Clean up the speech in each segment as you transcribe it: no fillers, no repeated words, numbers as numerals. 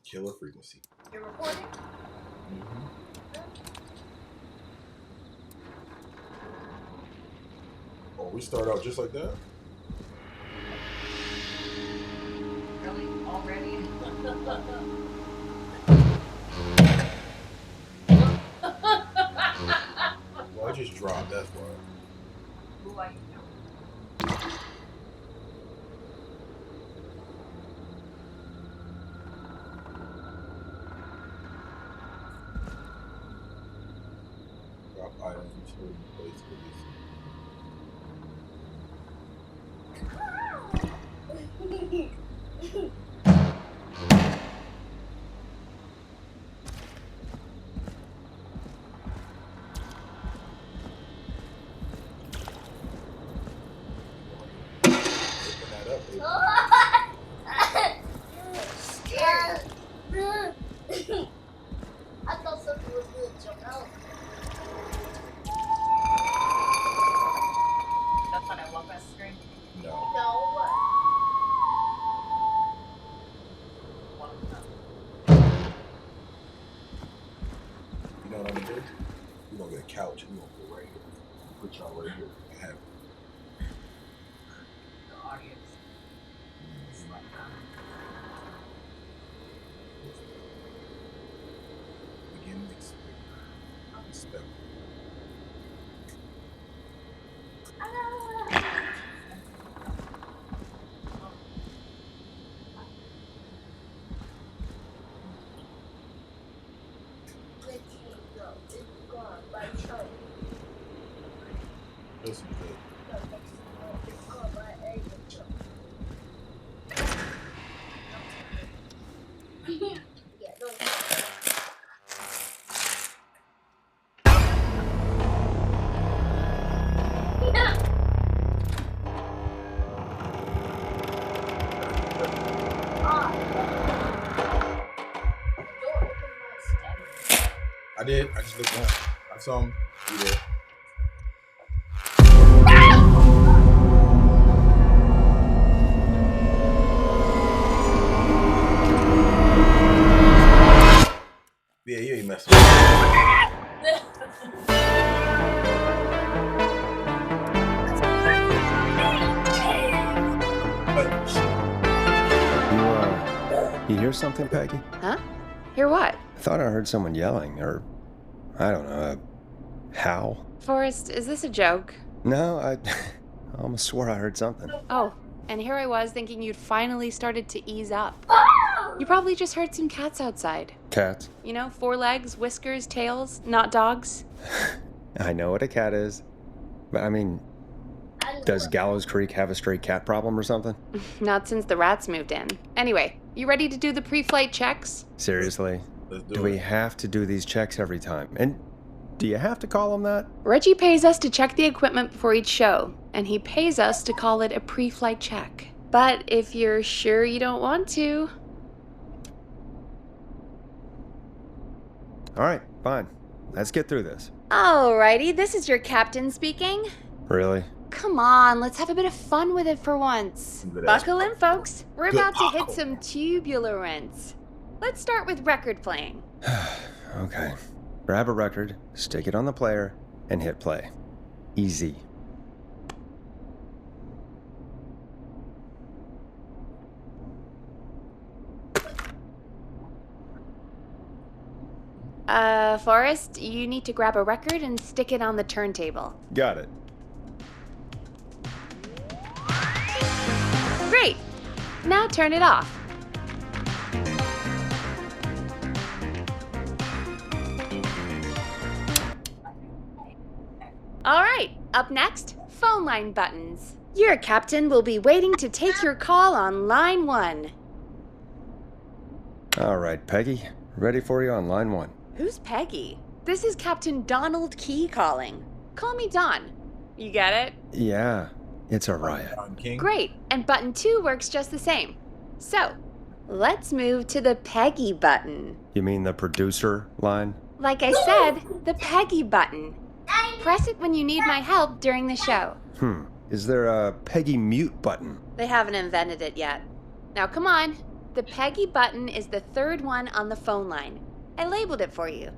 Killer frequency. You're recording? Oh, we start out just like that? Really? Already? Well, I just dropped, that's why. Who are you? Drop items until you place release. Open that up, baby. I thought something was going to jump out. That's when I walk past the screen. No. No. You know what I'm gonna do? We're gonna get a couch and we're gonna go right here. Put y'all right here. I have The audience. It's like, begin expect. Listen good. I did. I just looked down. I saw him. You did. Yeah, you ain't messing with You hear something, Peggy? Huh? Hear what? I thought I heard someone yelling, or I don't know, a howl. Forrest, is this a joke? No, I almost swore I heard something. Oh, and here I was thinking you'd finally started to ease up. You probably just heard some cats outside. Cats? You know, 4 legs, whiskers, tails, not dogs. I know what a cat is, but I mean, does Gallows Creek have a stray cat problem or something? Not since the rats moved in. Anyway, you ready to do the pre-flight checks? Seriously? Let's Do we have to do these checks every time? And do you have to call them that? Reggie pays us to check the equipment before each show, and he pays us to call it a pre-flight check. But if you're sure you don't want to... All right, fine. Let's get through this. Alrighty, this is your captain speaking. Really? Come on, let's have a bit of fun with it for once. Good Buckle in, folks. We're Good about to hit popcorn. some tubular rents. Let's start with record playing. Okay. Grab a record, stick it on the player, and hit play. Easy. Forrest, you need to grab a record and stick it on the turntable. Got it. Great! Now turn it off. Alright, up next, phone line buttons. Your captain will be waiting to take your call on line 1. All right, Peggy. Ready for you on line 1. Who's Peggy? This is Captain Donald Key calling. Call me Don. You get it? Yeah, it's a riot. Don King. Great, and button 2 works just the same. So, let's move to the Peggy button. You mean the producer line? Like I said, the Peggy button. Press it when you need my help during the show. Is there a Peggy mute button? They haven't invented it yet. Now come on, The Peggy button is the third one on the phone line. I labeled it for you.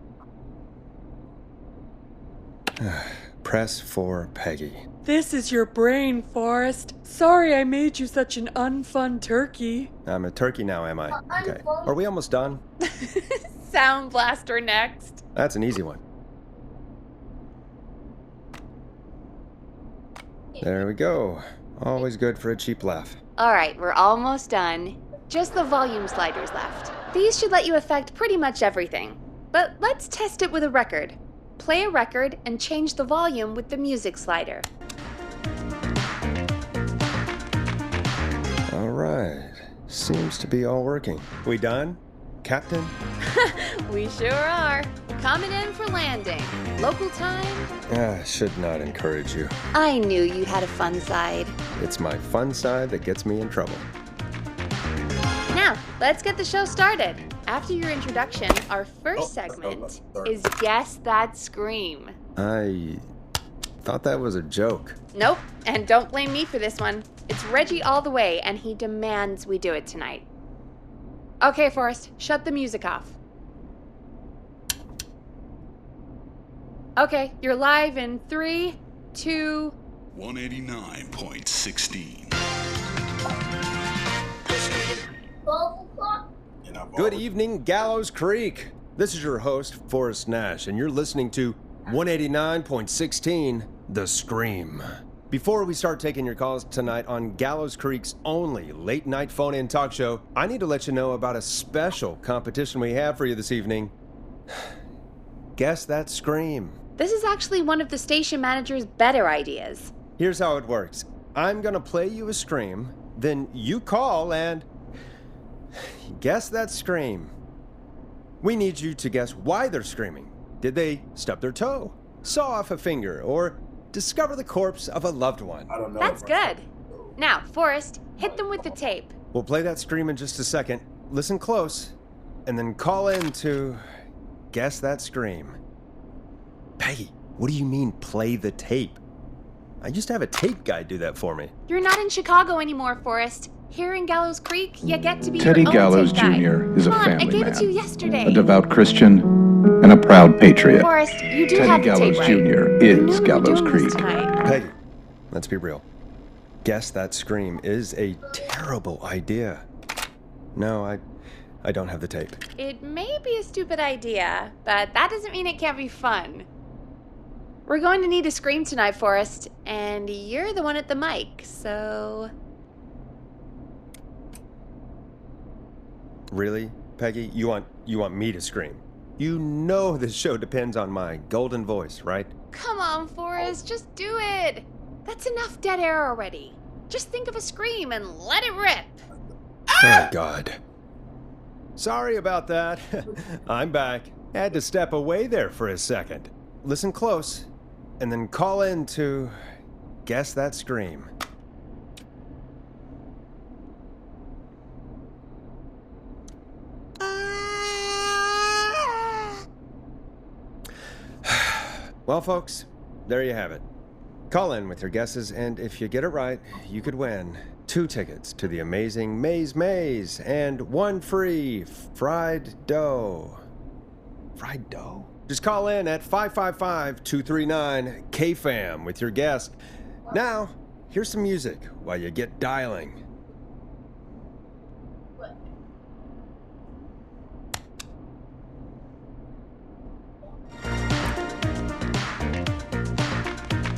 Press for Peggy. This is your brain, Forrest. Sorry I made you such an unfun turkey. I'm a turkey now, am I? Okay. Are we almost done? Sound blaster next. That's an easy one. There we go. Always good for a cheap laugh. All right, we're almost done. Just the volume sliders left. These should let you affect pretty much everything. But let's test it with a record. Play a record and change the volume with the music slider. All right. Seems to be all working. We done, Captain? We sure are. Coming in for landing. Local time? Should not encourage you. I knew you had a fun side. It's my fun side that gets me in trouble. Now, let's get the show started. After your introduction, our first segment is Guess That Scream. I thought that was a joke. Nope, and don't blame me for this one. It's Reggie all the way, and he demands we do it tonight. Okay, Forrest, shut the music off. Okay, you're live in 3, 2... 189.16. 12 o'clock? And I've Good already- evening, Gallows Creek. This is your host, Forrest Nash, and you're listening to 189.16, The Scream. Before we start taking your calls tonight on Gallows Creek's only late-night phone-in talk show, I need to let you know about a special competition we have for you this evening. Guess That Scream. This is actually one of the station manager's better ideas. Here's how it works. I'm gonna play you a scream, then you call and guess that scream. We need you to guess why they're screaming. Did they stub their toe, saw off a finger, or discover the corpse of a loved one? I don't know. That's if I- good. Now, Forrest, hit them with the tape. We'll play that scream in just a second. Listen close, and then call in to guess that scream. Peggy, what do you mean play the tape? I used to have a tape guy do that for me. You're not in Chicago anymore, Forrest. Here in Gallows Creek, you get to be Teddy your own Gallows tape guy. Jr. is a Come on, family I gave man, it to you yesterday. a devout Christian, and a proud patriot. Forrest, you do Teddy have the Gallows tape right. Jr. I knew is we were Gallows doing this Creek. tonight. Peggy, let's be real. Guess that scream is a terrible idea. No, I don't have the tape. It may be a stupid idea, but that doesn't mean it can't be fun. We're going to need a scream tonight, Forrest, and you're the one at the mic, so... Really, Peggy? You want me to scream? You know this show depends on my golden voice, right? Come on, Forrest, just do it. That's enough dead air already. Just think of a scream and let it rip. Oh, God. Sorry about that. I'm back. Had to step away there for a second. Listen close, and then call in to guess that scream. Well, folks, there you have it. Call in with your guesses, and if you get it right, you could win 2 tickets to the amazing Maze Maze and 1 free fried dough. Fried dough? Just call in at 555-239-KFAM with your guess. Now, here's some music while you get dialing.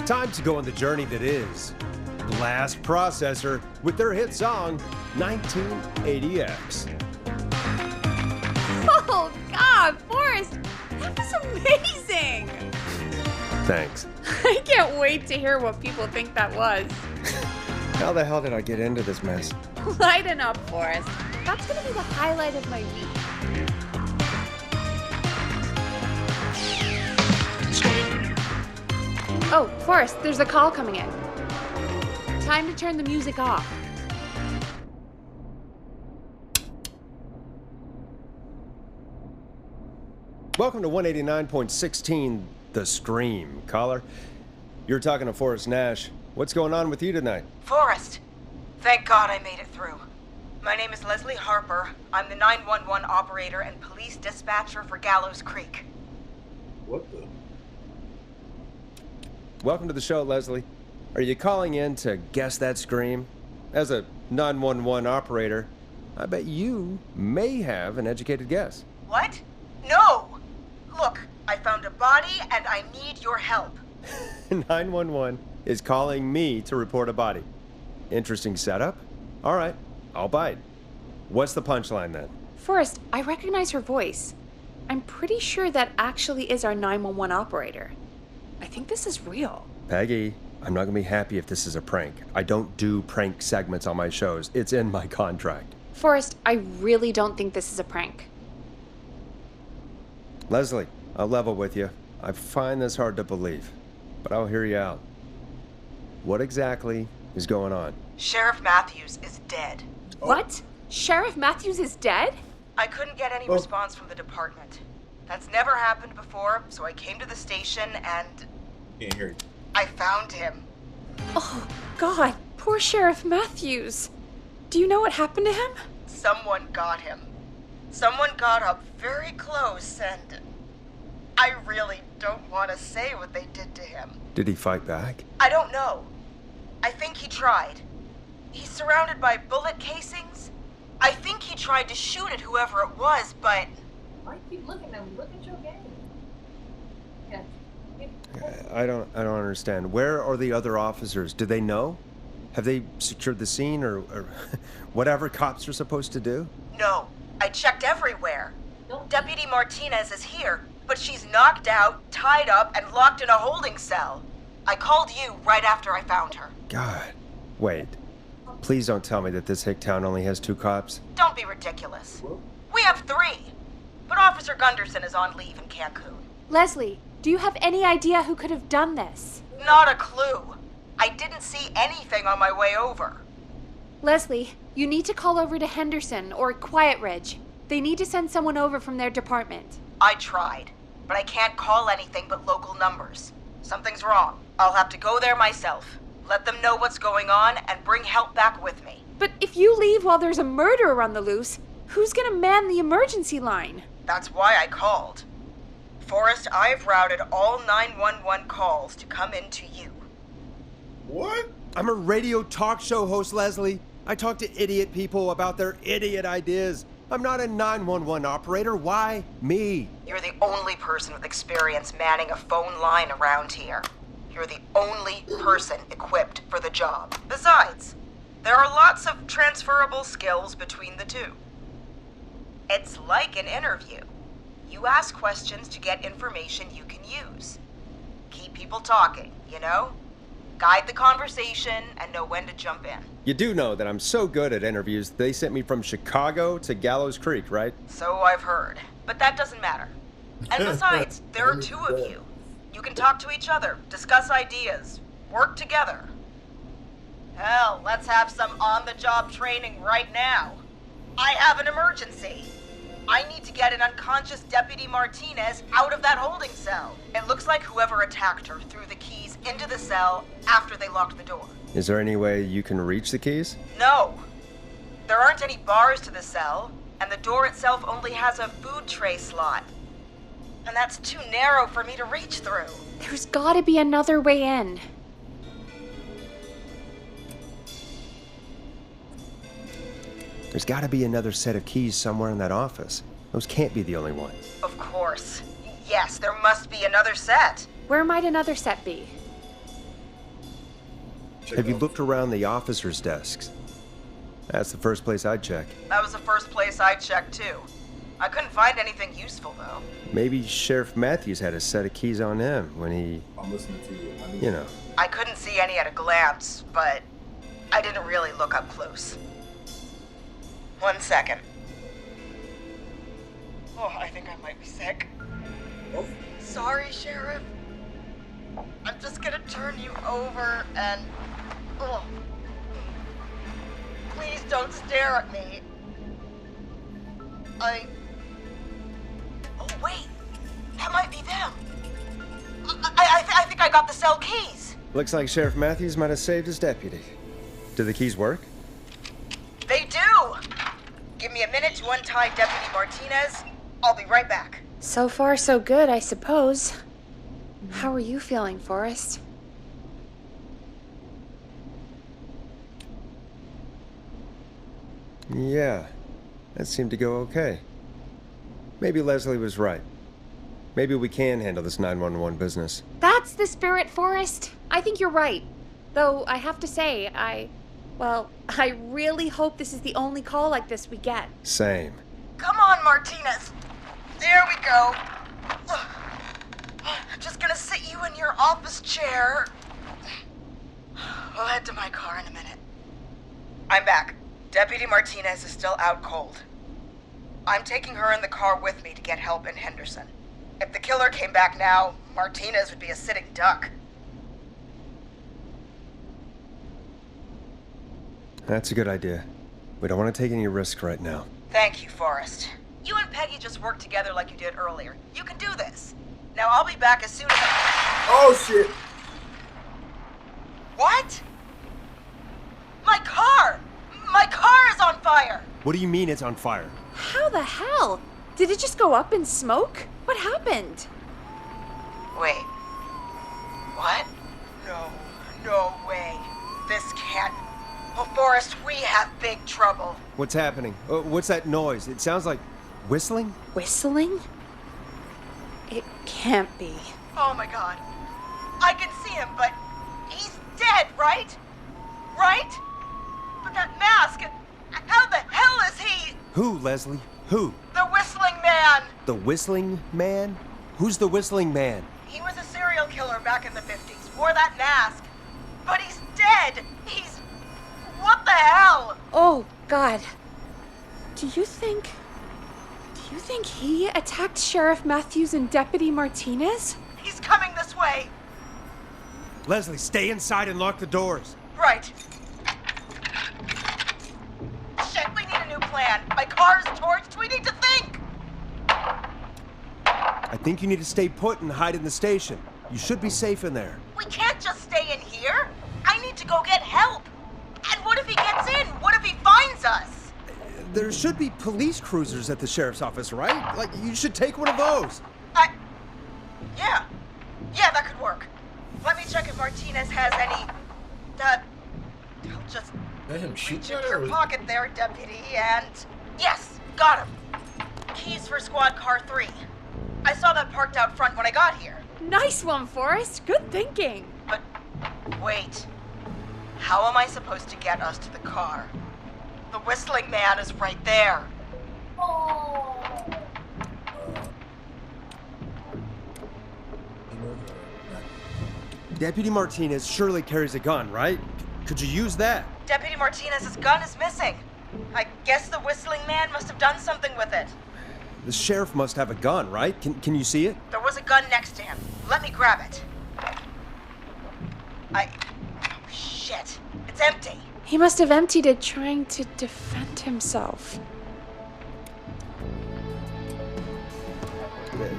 Time to go on the journey that is Blast Processor with their hit song 1980X. Oh, God, Forrest, that was amazing. Thanks. I can't wait to hear what people think that was. How the hell did I get into this mess? Lighten up, Forrest. That's going to be the highlight of my week. Oh, Forrest, there's a call coming in. Time to turn the music off. Welcome to 189.16, The Scream. Caller, you're talking to Forrest Nash. What's going on with you tonight? Forrest, thank God I made it through. My name is Leslie Harper. I'm the 911 operator and police dispatcher for Gallows Creek. What the? Welcome to the show, Leslie. Are you calling in to guess that scream? As a 911 operator, I bet you may have an educated guess. What? No! Look, I found a body and I need your help. 911 is calling me to report a body. Interesting setup. All right, I'll bite. What's the punchline then? Forrest, I recognize her voice. I'm pretty sure that actually is our 911 operator. I think this is real. Peggy, I'm not gonna be happy if this is a prank. I don't do prank segments on my shows. It's in my contract. Forrest, I really don't think this is a prank. Leslie, I'll level with you. I find this hard to believe, but I'll hear you out. What exactly is going on? Sheriff Matthews is dead. What? Sheriff Matthews is dead? I couldn't get any response from the department. That's never happened before, so I came to the station and Can't hear you. I found him. Oh, God. Poor Sheriff Matthews. Do you know what happened to him? Someone got him. Someone got up very close and I really don't want to say what they did to him. Did he fight back? I don't know. I think he tried. He's surrounded by bullet casings. I think he tried to shoot at whoever it was, but Why do you keep looking at him? Look at your game. Yeah. I don't understand. Where are the other officers? Do they know? Have they secured the scene or whatever cops are supposed to do? no. I checked everywhere. Don't- Deputy Martinez is here, but she's knocked out, tied up, and locked in a holding cell. I called you right after I found her. God. Wait. Please don't tell me that this hick town only has 2 cops. Don't be ridiculous. We have 3, but Officer Gunderson is on leave in Cancun. Leslie, do you have any idea who could have done this? Not a clue. I didn't see anything on my way over. Leslie, you need to call over to Henderson or Quiet Ridge. They need to send someone over from their department. I tried, but I can't call anything but local numbers. Something's wrong. I'll have to go there myself. Let them know what's going on and bring help back with me. But if you leave while there's a murderer on the loose, who's gonna man the emergency line? That's why I called. Forrest, I've routed all 911 calls to come in to you. What? I'm a radio talk show host, Leslie. I talk to idiot people about their idiot ideas. I'm not a 911 operator. Why me? You're the only person with experience manning a phone line around here. You're the only person equipped for the job. Besides, there are lots of transferable skills between the two. It's like an interview. You ask questions to get information you can use. Keep people talking, you know? Guide the conversation and know when to jump in. You do know that I'm so good at interviews, they sent me from Chicago to Gallows Creek, right? So I've heard. But that doesn't matter. And besides, there are 2 of you. You can talk to each other, discuss ideas, work together. Hell, let's have some on-the-job training right now. I have an emergency. I need to get an unconscious Deputy Martinez out of that holding cell. It looks like whoever attacked her threw the keys into the cell after they locked the door. Is there any way you can reach the keys? No. There aren't any bars to the cell, and the door itself only has a food tray slot. And that's too narrow for me to reach through. There's gotta be another way in. There's gotta be another set of keys somewhere in that office. Those can't be the only one. Of course. Yes, there must be another set. Where might another set be? Have you looked around the officers' desks? That's the first place I'd check. That was the first place I checked, too. I couldn't find anything useful, though. Maybe Sheriff Matthews had a set of keys on him when he, I'm listening to you. you know. I couldn't see any at a glance, but I didn't really look up close. 1 second. Oh, I think I might be sick. Oh. Sorry, Sheriff. I'm just gonna turn you over and... Oh. Please don't stare at me. Oh, wait. That might be them. I think I got the cell keys. Looks like Sheriff Matthews might have saved his deputy. Do the keys work? They do. to untie Deputy Martinez. I'll be right back. So far, so good, I suppose. How are you feeling, Forrest? Yeah, that seemed to go okay. Maybe Leslie was right. Maybe we can handle this 911 business. That's the spirit, Forrest. I think you're right. Though I have to say, I really hope this is the only call like this we get. Same. Come on, Martinez. There we go. Just gonna sit you in your office chair. We'll head to my car in a minute. I'm back. Deputy Martinez is still out cold. I'm taking her in the car with me to get help in Henderson. If the killer came back now, Martinez would be a sitting duck. That's a good idea. We don't want to take any risk right now. Thank you, Forrest. You and Peggy just worked together like you did earlier. You can do this. Now I'll be back as soon as I... Oh shit! What? My car! My car is on fire! What do you mean it's on fire? How the hell? Did it just go up in smoke? What happened? Wait. What? No way. This can't... Oh, Forrest, we have big trouble. What's happening? What's that noise? It sounds like whistling? Whistling? It can't be. Oh my god. I can see him, but he's dead, right? Right? But that mask, how the hell is he? Who, Leslie? Who? The Whistling Man! The Whistling Man? Who's the Whistling Man? He was a serial killer back in the 50s, wore that mask. But he's dead! He's... What the hell? Oh, God. Do you think he attacked Sheriff Matthews and Deputy Martinez? He's coming this way. Leslie, stay inside and lock the doors. Right. Shit, we need a new plan. My car's torched. We need to think. I think you need to stay put and hide in the station. You should be safe in there. We can't just stay in here. I need to go get help. And what if he gets in? What if he finds us? There should be police cruisers at the sheriff's office, right? Like, you should take one of those. Yeah, that could work. Let me check if Martinez has any... I'll just Let him shoot reach in that, your or- pocket there, deputy, and... Yes, got him. Keys for squad car 3. I saw that parked out front when I got here. Nice one, Forrest. Good thinking. But wait. How am I supposed to get us to the car? The Whistling Man is right there. Oh. Deputy Martinez surely carries a gun, right? Could you use that? Deputy Martinez's gun is missing. I guess the Whistling Man must have done something with it. The sheriff must have a gun, right? Can you see it? There was a gun next to him. Let me grab it. Oh, shit. It's empty. He must have emptied it trying to defend himself.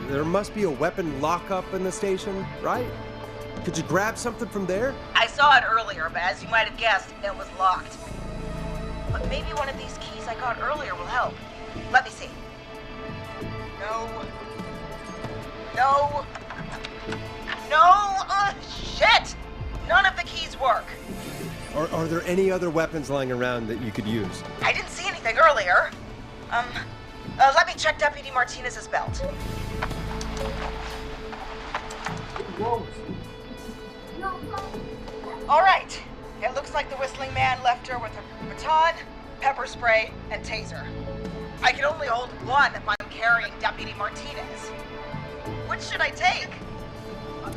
There must be a weapon lockup in the station, right? Could you grab something from there? I saw it earlier, but as you might have guessed, it was locked. But maybe one of these keys I got earlier will help. Let me see. No! Shit! None of the keys work. Are there any other weapons lying around that you could use? I didn't see anything earlier. Let me check Deputy Martinez's belt. All right. It looks like the Whistling Man left her with a baton, pepper spray, and taser. I can only hold one if I'm carrying Deputy Martinez. Which should I take? What?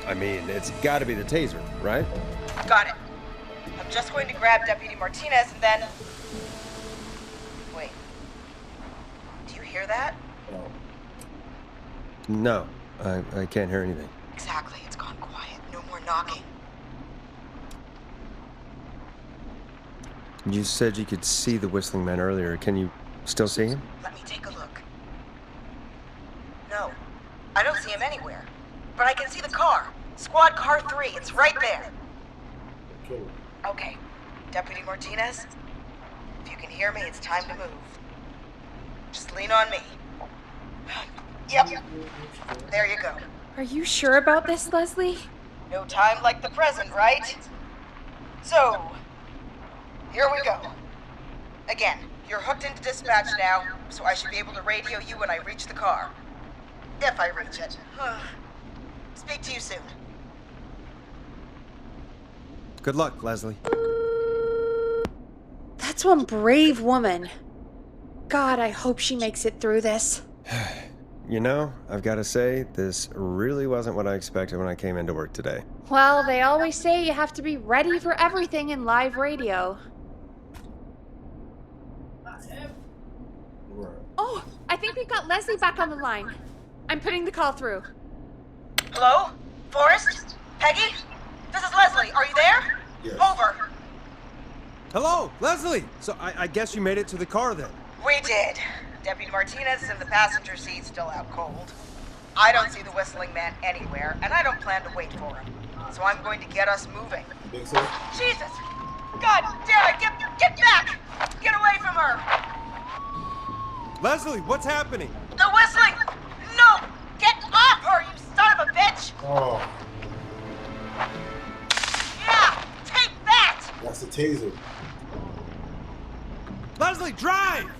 I mean, it's gotta be the taser, right? Got it. I'm just going to grab Deputy Martinez and then... Wait. Do you hear that? No. No, I can't hear anything. Exactly. It's gone quiet. No more knocking. You said you could see the Whistling Man earlier. Can you still see him? Let me take a look. No. I don't see him anywhere. But I can see the car. Squad car 3. It's right there. Kill him. Okay. Deputy Martinez, If you can hear me, it's time to move. Just lean on me. Yep. There you go. Are you sure about this, Leslie? No time like the present, right? So, here we go. Again, you're hooked into dispatch now, so I should be able to radio you when I reach the car. If I reach it. Speak to you soon. Good luck, Leslie. That's one brave woman. God, I hope she makes it through this. You know, I've got to say, this really wasn't what I expected when I came into work today. Well, they always say you have to be ready for everything in live radio. Right. Oh, I think we've got Leslie back on the line. I'm putting the call through. Hello? Forrest? Peggy? This is Leslie. Are you there? Yes. Over. Hello, Leslie! So I guess you made it to the car then. We did. Deputy Martinez is in the passenger seat, still out cold. I don't see the whistling man anywhere, and I don't plan to wait for him. So I'm going to get us moving. You think so? Jesus! God damn it! Get back! Get away from her! Leslie, what's happening? The whistling! No! Get off her, you son of a bitch! Oh, Yeah! Take that! that's the taser. Leslie, drive!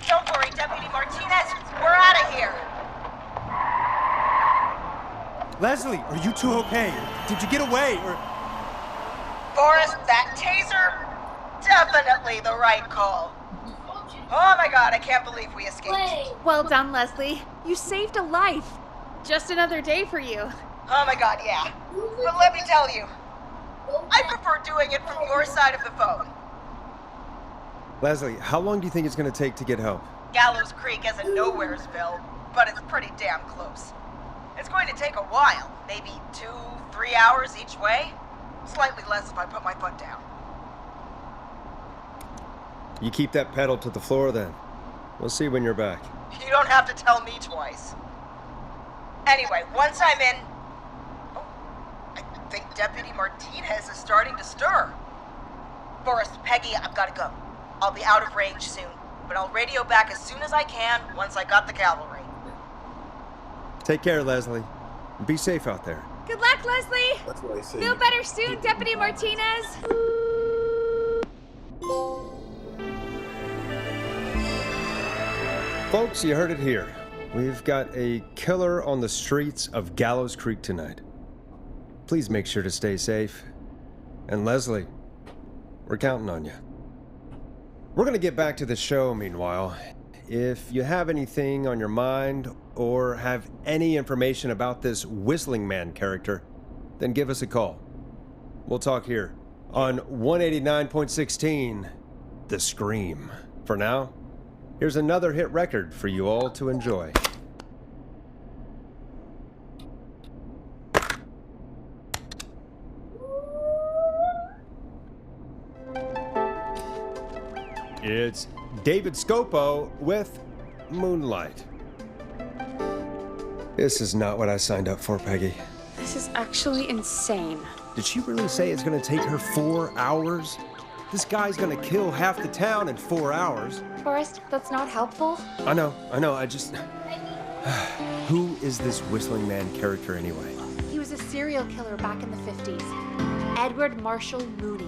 Don't worry, Deputy Martinez. We're out of here. Leslie, are you two okay? Did you get away? Or Forrest, that taser? Definitely the right call. Oh my god, I can't believe we escaped. Wait. Well done, Leslie. You saved a life. Just another day for you. Oh my god, yeah. But let me tell you, I prefer doing it from your side of the phone. Leslie, how long do you think it's going to take to get help? Gallows Creek isn't Nowheresville, but it's pretty damn close. It's going to take a while, maybe 2-3 hours each way. Slightly less if I put my foot down. You keep that pedal to the floor then. We'll see when you're back. You don't have to tell me twice. Anyway, once I'm in... Oh, I think Deputy Martinez is starting to stir. Forrest, Peggy, I've got to go. I'll be out of range soon, but I'll radio back as soon as I can once I got the cavalry. Take care, Leslie. Be safe out there. Good luck, Leslie. That's what I say. Feel better soon, Deputy Martinez. Folks, you heard it here. We've got a killer on the streets of Gallows Creek tonight. Please make sure to stay safe. And Leslie, we're counting on you. We're going to get back to the show meanwhile. If you have anything on your mind or have any information about this Whistling Man character, then give us a call. We'll talk here on 189.16, The Scream. For now, here's another hit record for you all to enjoy. It's David Scopo with Moonlight. This is not what I signed up for, Peggy. This is actually insane. Did she really say it's gonna take her 4 hours? This guy's gonna kill half the town in 4 hours. Forrest, that's not helpful. I know, I just... Who is this Whistling Man character anyway? He was a serial killer back in the 50s. Edward Marshall Mooney.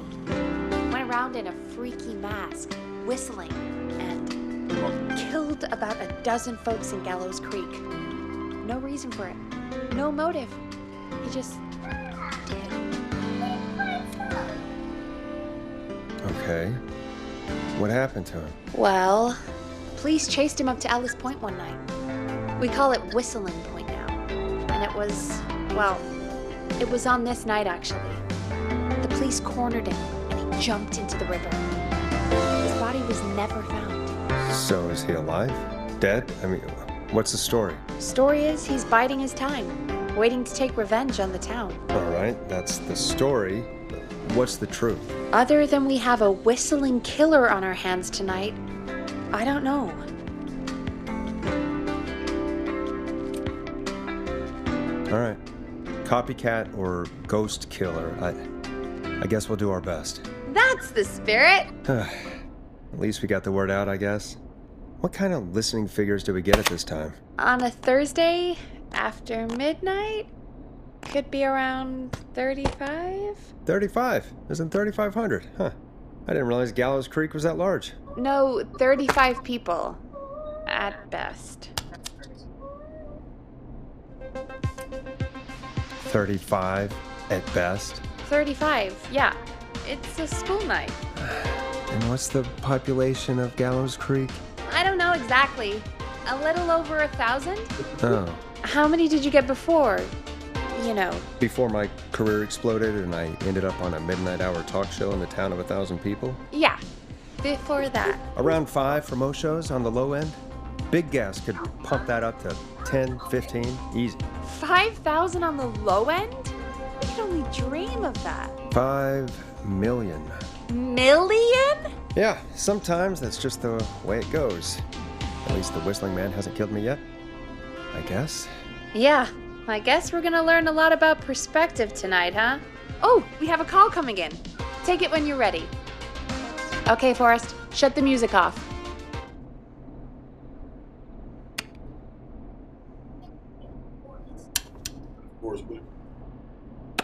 Went around in a freaky mask, whistling, and killed about a dozen folks in Gallows Creek. No reason for it. No motive. He just did. Okay. What happened to him? Well, police chased him up to Ellis Point one night. We call it Whistling Point now. And it was, well, it was on this night actually. The police cornered him and he jumped into the river. His body was never found. So is he alive? Dead? I mean, what's the story? Story is he's biding his time, waiting to take revenge on the town. All right, that's the story. What's the truth? Other than we have a whistling killer on our hands tonight, I don't know. All right. Copycat or ghost killer. I guess we'll do our best. That's the spirit! At least we got the word out, I guess. What kind of listening figures do we get at this time? On a Thursday after midnight? Could be around 35? 35? Isn't 3,500? Huh. I didn't realize Gallows Creek was that large. No, 35 people. At best. 35 at best? 35, yeah. It's a school night. And what's the population of Gallows Creek? I don't know exactly. A little over 1,000? Oh. How many did you get before? You know. Before my career exploded and I ended up on a midnight hour talk show in the town of 1,000 people? Yeah. Before that. Around 5 for most shows on the low end. Big Gas could pump that up to 10, 15, easy. 5,000 on the low end? I could only dream of that. 5 million. Million? Yeah, sometimes that's just the way it goes. At least the Whistling Man hasn't killed me yet. I guess. Yeah, I guess we're gonna learn a lot about perspective tonight, huh? Oh, we have a call coming in. Take it when you're ready. Okay, Forrest, shut the music off.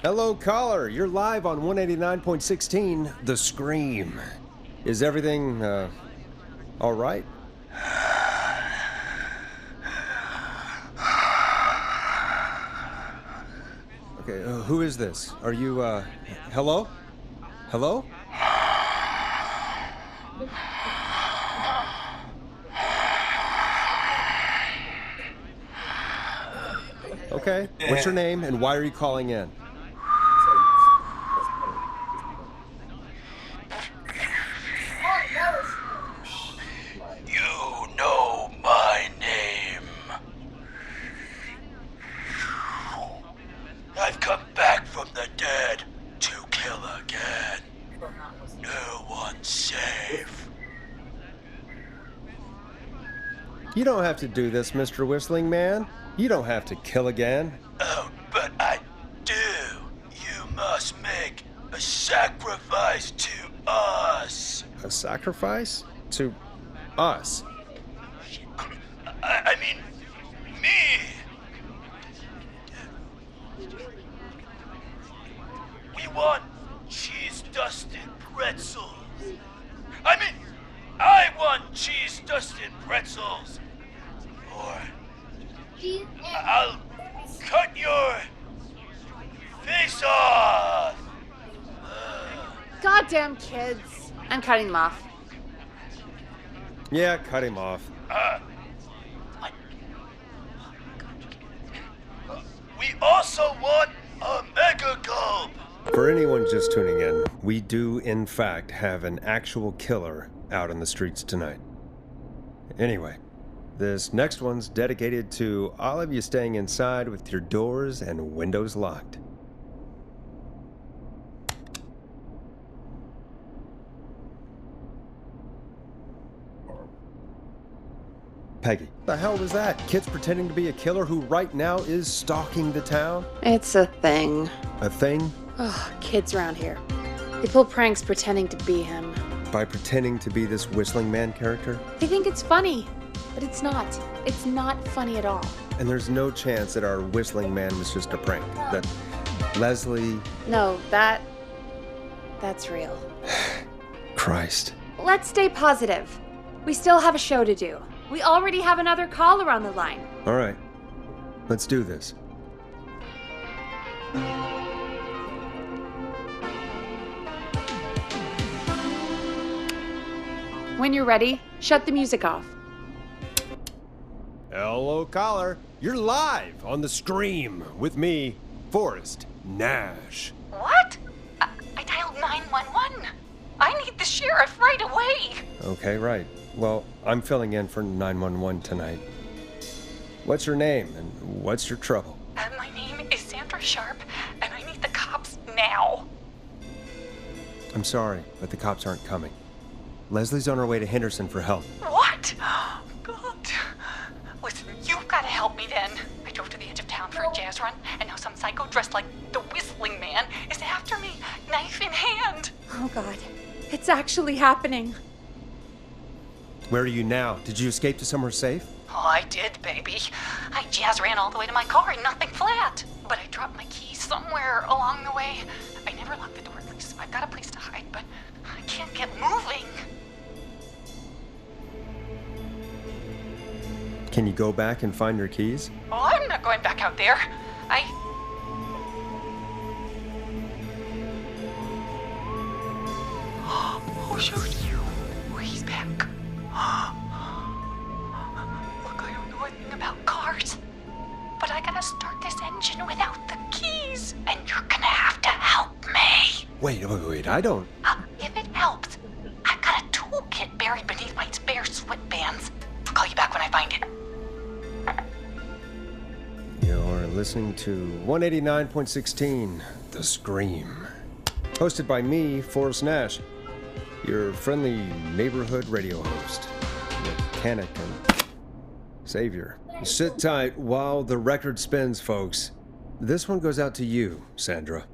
Hello, caller. You're live on 189.16, The Scream. Is everything, all right? Okay, who is this? Are you, hello? Hello? Okay, what's your name and why are you calling in? You know my name. I've come back from the dead to kill again. No one's safe. You don't have to do this, Mr. Whistling Man. You don't have to kill again. Oh, but I do. You must make a sacrifice to us. A sacrifice? To us? I mean, me. We want cheese-dusted pretzels. I want cheese-dusted pretzels. Or I'll cut your face off. Goddamn kids. I'm cutting them off. Yeah, cut him off. We also want a mega gulp. For anyone just tuning in, we do, in fact, have an actual killer out in the streets tonight. Anyway, this next one's dedicated to all of you staying inside with your doors and windows locked. Peggy, the hell was that? Kids pretending to be a killer who right now is stalking the town? It's a thing. A thing? Ugh, kids around here. They pull pranks pretending to be him. By pretending to be this Whistling Man character? They think it's funny, but it's not. It's not funny at all. And there's no chance that our Whistling Man was just a prank. That Leslie... No, that's real. Christ. Let's stay positive. We still have a show to do. We already have another caller on the line. All right. Let's do this. When you're ready, shut the music off. Hello, caller. You're live on the stream with me, Forrest Nash. What? I dialed 911. I need the sheriff right away. Okay, right. Well, I'm filling in for 911 tonight. What's your name and what's your trouble? My name is Sandra Sharp, and I need the cops now. I'm sorry, but the cops aren't coming. Leslie's on her way to Henderson for help. What? God. Listen, you've got to help me then. I drove to the edge of town for a jazz run, and now some psycho dressed like the Whistling Man is after me, knife in hand. Oh God, it's actually happening. Where are you now? Did you escape to somewhere safe? Oh, I did, baby. I jazz ran all the way to my car and nothing flat. But I dropped my keys somewhere along the way. I never locked the door, at least I've got a place to hide, but I can't get moving. Can you go back and find your keys? Oh, I'm not going back out there. Oh, shoot. Oh, he's back. Look, I don't know anything about cars, but I gotta start this engine without the keys, and you're gonna have to help me. Wait, I don't... If it helps, I've got a toolkit buried beneath my spare sweatbands. I'll call you back when I find it. You're listening to 189.16, The Scream. Hosted by me, Forrest Nash, your friendly neighborhood radio host, mechanic and savior. Sit tight while the record spins, folks. This one goes out to you, Sandra.